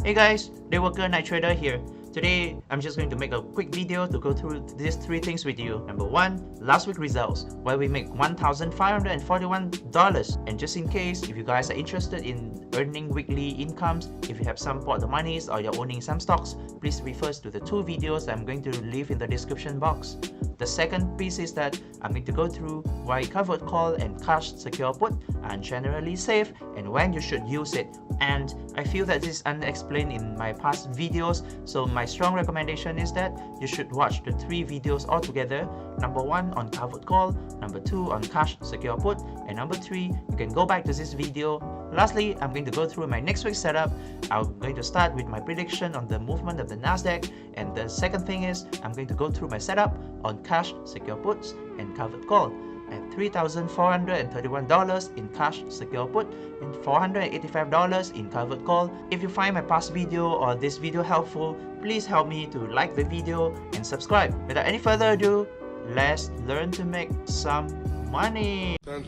Hey guys, Dayworker Night Trader here. Today, I'm just going to make a quick video to go through these three things with you. Number one, last week results, where we make $1,541. And just in case, if you guys are interested in earning weekly incomes, if you have some pot of monies or you're owning some stocks, please refer to the two videos I'm going to leave in the description box. The second piece is that I'm going to go through why covered call and cash secure put are generally safe and when you should use it. And I feel that this is unexplained in my past videos, so my strong recommendation is that you should watch the three videos altogether. Number one on covered call, number two on cash secure put, and number three, you can go back to this video. Lastly, I'm going to go through my next week's setup. I'm going to start with my prediction on the movement of the NASDAQ, and the second thing is I'm going to go through my setup on cash secure puts and covered call. I have $3,431 in cash secure put and $485 in covered call. If you find my past video or this video helpful, please help me to like the video and subscribe. Without any further ado, let's learn to make some money. I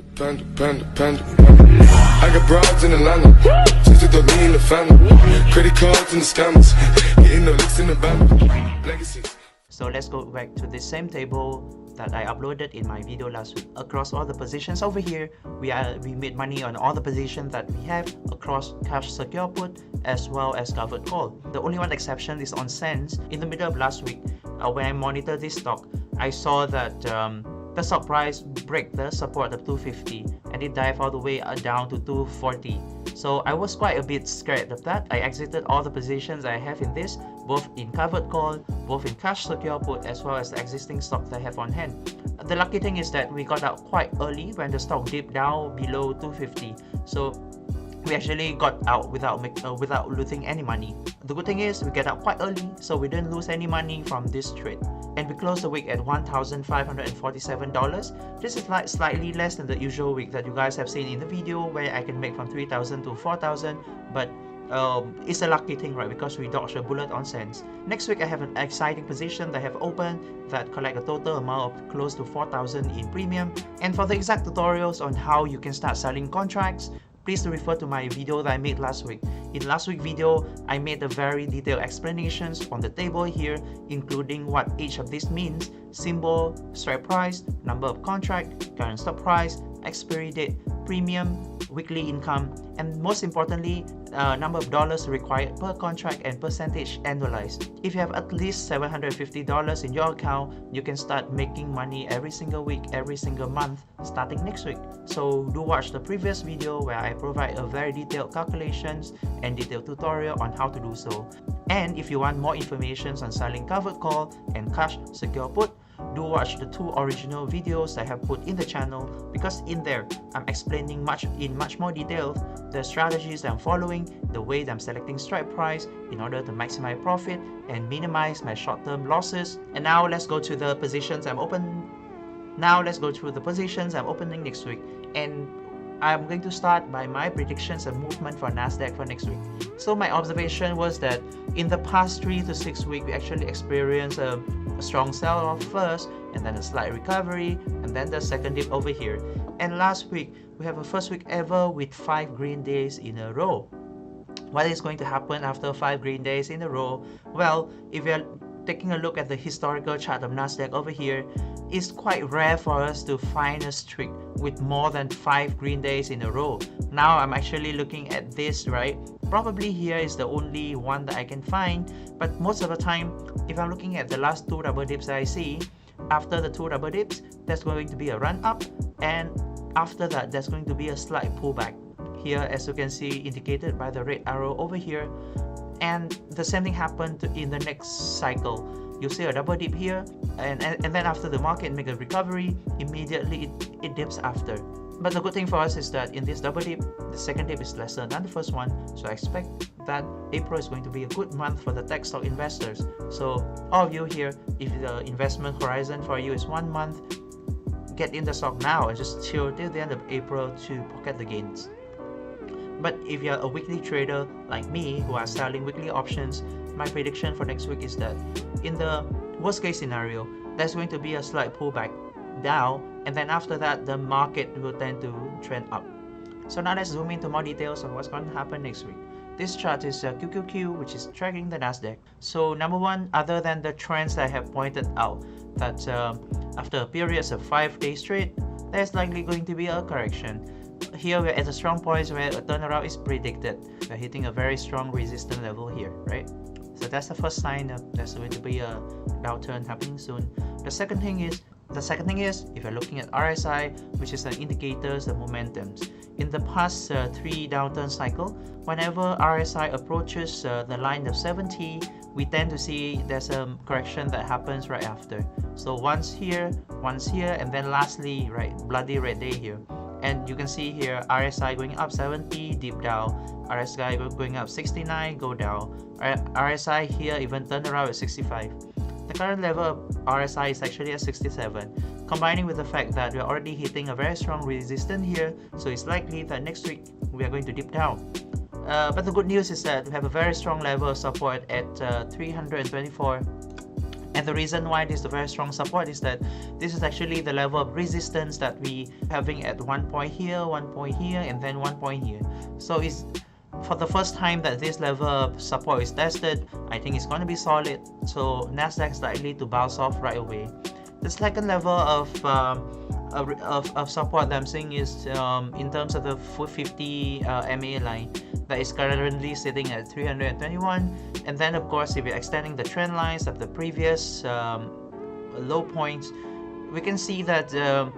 got broads in Atlanta, just to throw me in the family. Credit cards and the scammers, getting the licks in the band. Legacies. So let's go back to the same table that I uploaded in my video last week. Across all the positions over here, we made money on all the positions that we have across cash secure put as well as covered call. The only one exception is on cents. In the middle of last week, when I monitored this stock, I saw that the stock price break the support of 250 and it dive all the way down to 240. So I was quite a bit scared of that. I exited all the positions I have in this, both in covered call, both in cash secure put, as well as the existing stocks I have on hand. The lucky thing is that we got out quite early when the stock dipped down below 250. So we actually got out without losing any money. The good thing is we get out quite early, so we didn't lose any money from this trade. And we closed the week at $1,547. This is like slightly less than the usual week that you guys have seen in the video, where I can make from 3,000 to 4,000. But it's a lucky thing, right? Because we dodged a bullet on cents. Next week I have an exciting position that I have opened that collect a total amount of close to 4,000 in premium. And for the exact tutorials on how you can start selling contracts, please refer to my video that I made last week. In last week's video, I made a very detailed explanations on the table here, including what each of these means: symbol, strike price, number of contract, current stock price, expiry date, premium, weekly income, and most importantly, number of dollars required per contract and percentage annualized. If you have at least $750 in your account, you can start making money every single week, every single month, starting next week. So do watch the previous video where I provide a very detailed calculations and detailed tutorial on how to do so. And if you want more information on selling covered call and cash secure put, do watch the two original videos I have put in the channel, because in there I'm explaining in much more detail the strategies that I'm following, the way that I'm selecting strike price in order to maximize profit and minimize my short-term losses. And now let's go to the positions I'm opening next week. And I'm going to start by my predictions of movement for NASDAQ for next week. So my observation was that in the past 3 to 6 weeks, we actually experienced a strong sell-off first, and then a slight recovery, and then the second dip over here. And last week, we have a first week ever with 5 green days in a row. What is going to happen after 5 green days in a row? Well, if you're taking a look at the historical chart of NASDAQ over here, it's quite rare for us to find a streak with more than 5 green days in a row. Now I'm actually looking at this, right? Probably here is the only one that I can find, but most of the time, if I'm looking at the last 2 rubber dips that I see, after the 2 rubber dips, there's going to be a run up, and after that, there's going to be a slight pullback. Here, as you can see, indicated by the red arrow over here. And the same thing happened in the next cycle. You see a double dip here, and then after the market make a recovery, immediately it dips after. But the good thing for us is that in this double dip, the second dip is lesser than the first one. So I expect that April is going to be a good month for the tech stock investors. So all of you here, if the investment horizon for you is 1 month, get in the stock now and just chill till the end of April to pocket the gains. But if you're a weekly trader like me who are selling weekly options, my prediction for next week is that in the worst case scenario, there's going to be a slight pullback down, and then after that the market will tend to trend up. So now let's zoom into more details on what's going to happen next week. This chart is QQQ, which is tracking the NASDAQ. So number one, other than the trends I have pointed out, that after periods of 5 days straight, there's likely going to be a correction. Here we're at a strong point where a turnaround is predicted. We're hitting a very strong resistance level here, right? So that's the first sign that there's going to be a downturn happening soon. The second thing is, if you're looking at RSI, which is an indicator of momentums. In the past 3 downturn cycle, whenever RSI approaches the line of 70, we tend to see there's a correction that happens right after. So once here, and then lastly, right, bloody red day here. And you can see here RSI going up 70, dip down, RSI going up 69, go down, RSI here even turn around at 65. The current level of RSI is actually at 67, combining with the fact that we're already hitting a very strong resistance here, so it's likely that next week we are going to dip down. But the good news is that we have a very strong level of support at 324. And the reason why this is a very strong support is that this is actually the level of resistance that we having at one point here, and then one point here. So it's for the first time that this level of support is tested. I think it's going to be solid. So NASDAQ is likely to bounce off right away. The second level of support that I'm seeing is in terms of the 50 MA line that is currently sitting at 321, and then of course if you're extending the trend lines of the previous low points, we can see that the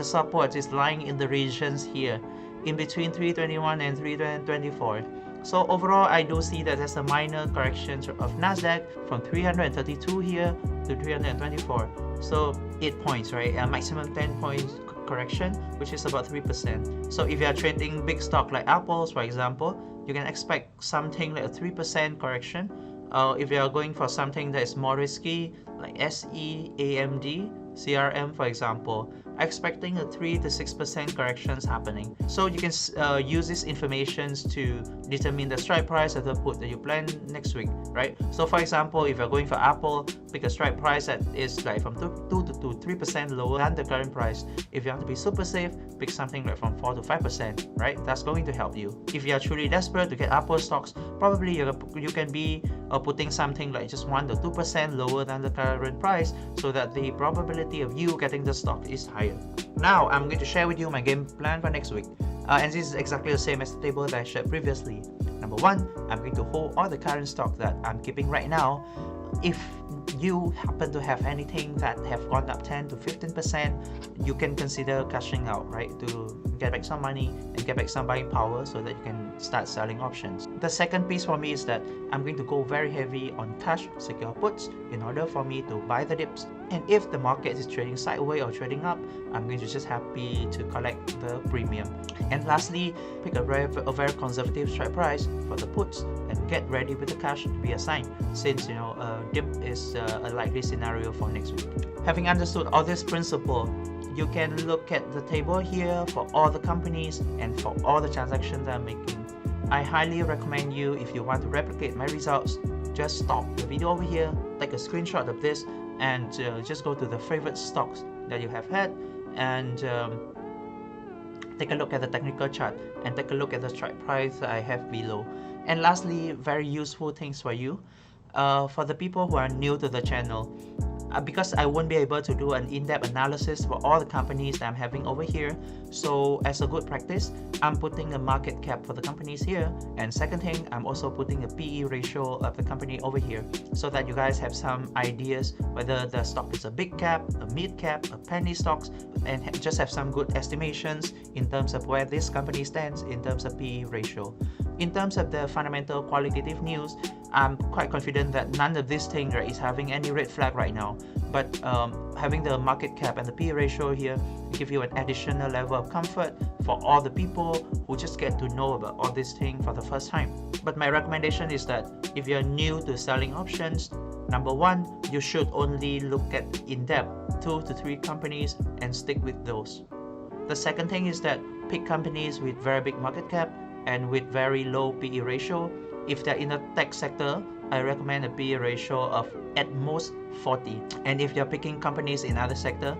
support is lying in the regions here in between 321 and 324. So overall, I do see that there's a minor correction of NASDAQ from 332 here to 324. So 8 points, right? A maximum 10 points correction, which is about 3%. So if you are trading big stock like Apples, for example, you can expect something like a 3% correction. If you are going for something that is more risky, like SE, AMD, CRM, for example, expecting a 3 to 6% corrections happening. So you can use these informations to determine the strike price of the put that you plan next week, right? So for example, if you're going for Apple, pick a strike price that is like from 2 to 3% lower than the current price. If you want to be super safe, pick something like from 4 to 5%, right? That's going to help you. If you are truly desperate to get Apple stocks, probably you can be putting something like just 1 to 2% lower than the current price, so that the probability of you getting the stock is higher. Now I'm going to share with you my game plan for next week, and this is exactly the same as the table that I shared previously. Number one, I'm going to hold all the current stock that I'm keeping right now. If you happen to have anything that have gone up 10 to 15%, you can consider cashing out, right, to get back some money and get back some buying power so that you can start selling options. The second piece for me is that I'm going to go very heavy on cash secure puts in order for me to buy the dips. And if the market is trading sideways or trading up, I'm going to just happy to collect the premium. And lastly, pick a very conservative strike price for the puts and get ready with the cash to be assigned, since a dip is a likely scenario for next week. Having understood all this principle, you can look at the table here for all the companies and for all the transactions that I'm making. I highly recommend you, if you want to replicate my results, just stop the video over here, take a screenshot of this, and just go to the favorite stocks that you have had and take a look at the technical chart and take a look at the strike price that I have below. And lastly, very useful things for you, for the people who are new to the channel, because I won't be able to do an in-depth analysis for all the companies that I'm having over here. So as a good practice, I'm putting a market cap for the companies here, and second thing, I'm also putting a PE ratio of the company over here, so that you guys have some ideas whether the stock is a big cap, a mid cap, a penny stocks, and just have some good estimations in terms of where this company stands in terms of PE ratio. In terms of the fundamental qualitative news, I'm quite confident that none of this thing is having any red flag right now. But having the market cap and the PE ratio here give you an additional level of comfort for all the people who just get to know about all this thing for the first time. But my recommendation is that if you're new to selling options, number one, you should only look at in-depth 2 to 3 companies and stick with those. The second thing is that pick companies with very big market cap and with very low PE ratio. If they're in the tech sector, I recommend a PE ratio of at most 40. And if you're picking companies in other sector,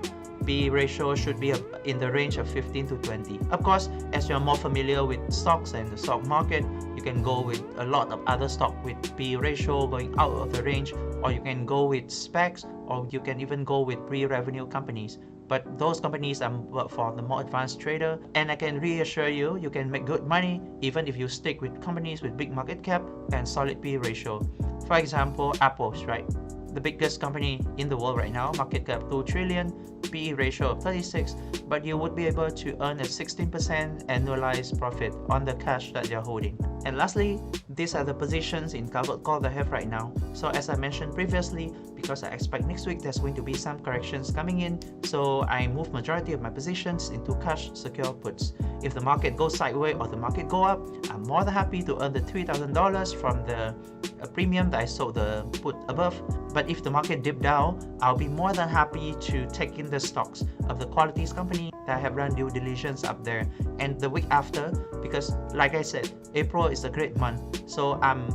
PE ratio should be in the range of 15 to 20. Of course, as you're more familiar with stocks and the stock market, you can go with a lot of other stock with PE ratio going out of the range, or you can go with specs, or you can even go with pre-revenue companies. But those companies are for the more advanced trader, and I can reassure you, you can make good money even if you stick with companies with big market cap and solid PE ratio. For example, Apple's, right? The biggest company in the world right now, market cap 2 trillion, PE ratio of 36, but you would be able to earn a 16% annualized profit on the cash that you're holding. And lastly, these are the positions in covered call that I have right now. So as I mentioned previously, because I expect next week there's going to be some corrections coming in, so I move majority of my positions into cash secure puts. If the market goes sideways or the market go up, I'm more than happy to earn the $3,000 from the premium that I sold the put above. But if the market dip down, I'll be more than happy to take in the stocks of the qualities company that I have run due diligence up there. And the week after, because like I said, April is a great month, so I'm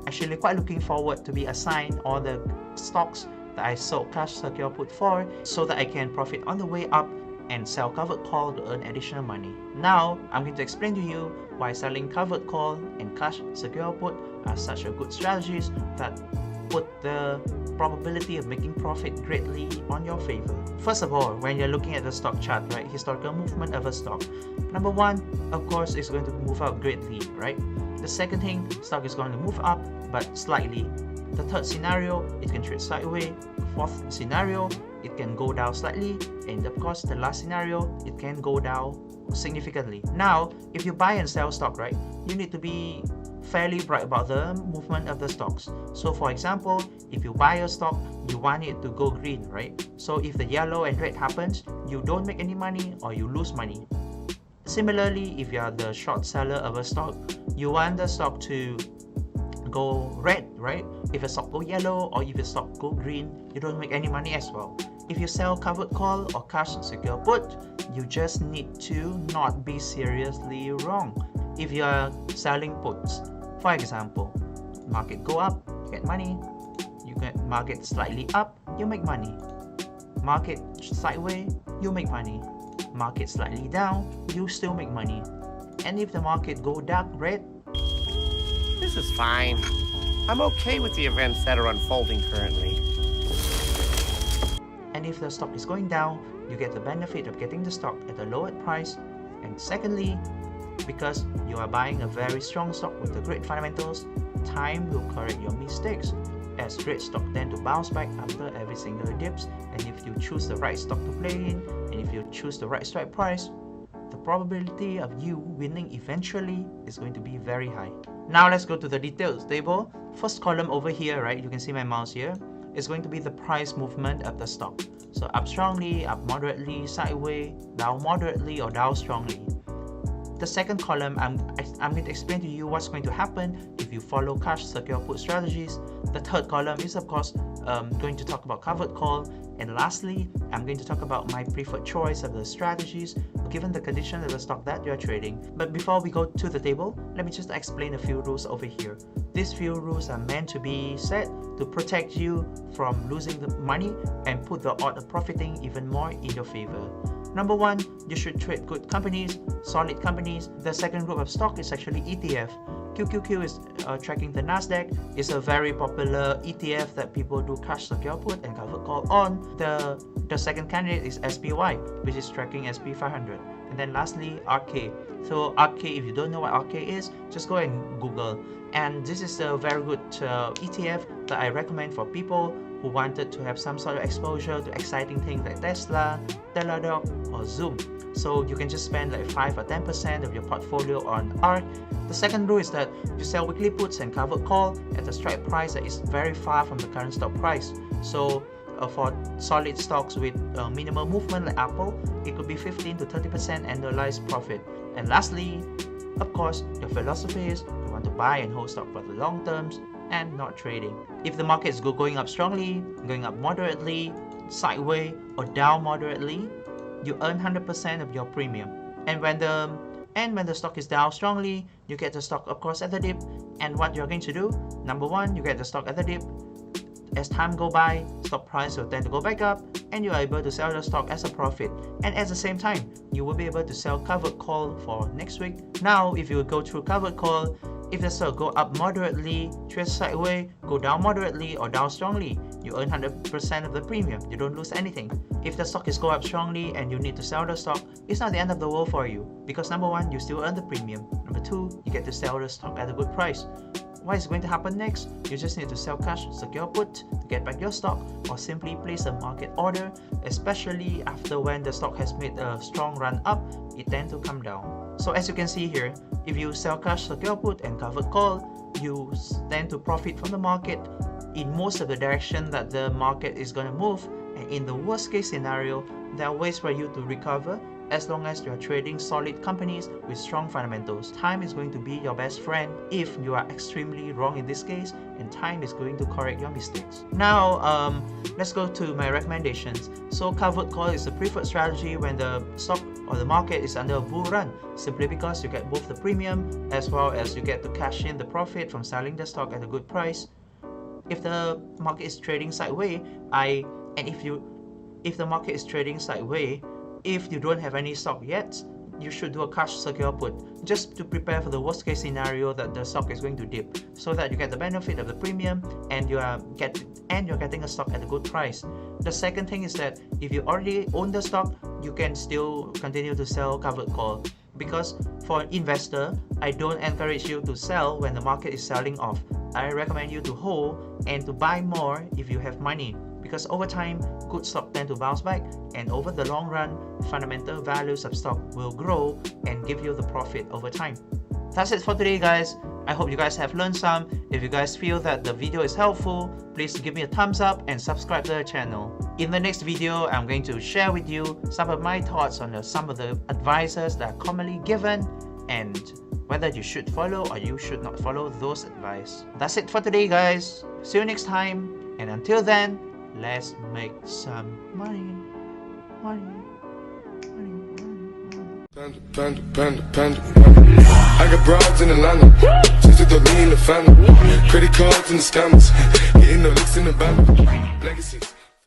actually quite looking forward to be assigned all the stocks that I sold cash secure put for, so that I can profit on the way up and sell covered call to earn additional money. Now, I'm going to explain to you why selling covered call and cash secure put are such a good strategies that put the probability of making profit greatly on your favor. First of all, when you're looking at the stock chart, right, historical movement of a stock, number one, of course, is going to move up greatly, right? The second thing, stock is going to move up, but slightly. The third scenario, it can trade sideways. Fourth scenario, it can go down slightly. And of course, the last scenario, it can go down significantly. Now, if you buy and sell stock, right, you need to be fairly bright about the movement of the stocks. So for example, if you buy a stock, you want it to go green, right? So if the yellow and red happens, you don't make any money or you lose money. Similarly, if you are the short seller of a stock, you want the stock to go red, right? If a stock go yellow or if a stock go green, you don't make any money as well. If you sell covered call or cash secure put, you just need to not be seriously wrong. If you are selling puts, for example, market go up, you get money. You get market slightly up, you make money. Market sideways, you make money. Market slightly down, you still make money. And if the market go dark red, this is fine. I'm okay with the events that are unfolding currently. And if the stock is going down, you get the benefit of getting the stock at a lower price. And secondly, because you are buying a very strong stock with the great fundamentals, time will correct your mistakes, as great stock tend to bounce back after every single dips. And if you choose the right stock to play in, and if you choose the right strike price, the probability of you winning eventually is going to be very high. Now let's go to the details table. First column over here, right, you can see my mouse here, is going to be the price movement of the stock. So up strongly, up moderately, sideways, down moderately, or down strongly. The second column, I'm going to explain to you what's going to happen if you follow cash secure put strategies. The third column is of course going to talk about covered call. And lastly, I'm going to talk about my preferred choice of the strategies given the condition of the stock that you're trading. But before we go to the table, let me just explain a few rules over here. These few rules are meant to be set to protect you from losing the money and put the odds of profiting even more in your favor. Number one, you should trade good companies, solid companies. The second group of stock is actually ETF. QQQ is tracking the NASDAQ. It's a very popular ETF that people do cash secure put and covered call on. The second candidate is SPY, which is tracking SP 500. And then lastly, ARKK. So ARKK, if you don't know what ARKK is, just go and Google. And this is a very good ETF that I recommend for people who wanted to have some sort of exposure to exciting things like Tesla, Teladoc, or Zoom. So you can just spend like 5 or 10% of your portfolio on ARK. The second rule is that you sell weekly puts and covered call at a strike price that is very far from the current stock price. So for solid stocks with minimal movement like Apple, it could be 15 to 30% annualized profit. And lastly, of course, your philosophy is you want to buy and hold stock for the long terms and not trading. If the market is going up strongly, going up moderately, sideways, or down moderately, you earn 100% of your premium. And when the stock is down strongly, you get the stock of course at the dip. And what you're going to do, number one, you get the stock at the dip. As time go by, stock price will tend to go back up and you are able to sell the stock as a profit. And at the same time, you will be able to sell covered call for next week. Now, if you go through covered call, if the stock go up moderately, trade sideways, go down moderately or down strongly, you earn 100% of the premium. You don't lose anything. If the stock is go up strongly and you need to sell the stock, it's not the end of the world for you, because number one, you still earn the premium. Number two, you get to sell the stock at a good price. What is going to happen next? You just need to sell cash, secure put to get back your stock, or simply place a market order, especially after when the stock has made a strong run up, it tends to come down. So as you can see here, if you sell cash, secure put and covered call, you tend to profit from the market in most of the direction that the market is going to move, and in the worst case scenario, there are ways for you to recover. As long as you are trading solid companies with strong fundamentals, time is going to be your best friend if you are extremely wrong in this case, and time is going to correct your mistakes. Now, let's go to my recommendations. So covered call is the preferred strategy when the stock or the market is under a bull run, simply because you get both the premium as well as you get to cash in the profit from selling the stock at a good price. If the market is trading sideways, if the market is trading sideways, if you don't have any stock yet, you should do a cash secure put just to prepare for the worst case scenario that the stock is going to dip, so that you get the benefit of the premium and you're getting a stock at a good price. The second thing is that if you already own the stock, you can still continue to sell covered call, because for an investor, I don't encourage you to sell when the market is selling off. I recommend you to hold and to buy more if you have money, because over time, good stock tend to bounce back, and over the long run, fundamental values of stock will grow and give you the profit over time. That's it for today, guys. I hope you guys have learned some. If you guys feel that the video is helpful, please give me a thumbs up and subscribe to the channel. In the next video, I'm going to share with you some of my thoughts on some of the advices that are commonly given and whether you should follow or you should not follow those advice. That's it for today, guys. See you next time, and until then, let's make some money. Panda. I got broads in Atlanta, just to throw me in the family. Credit cards and the scammers, hitting the licks in the band. Legacies.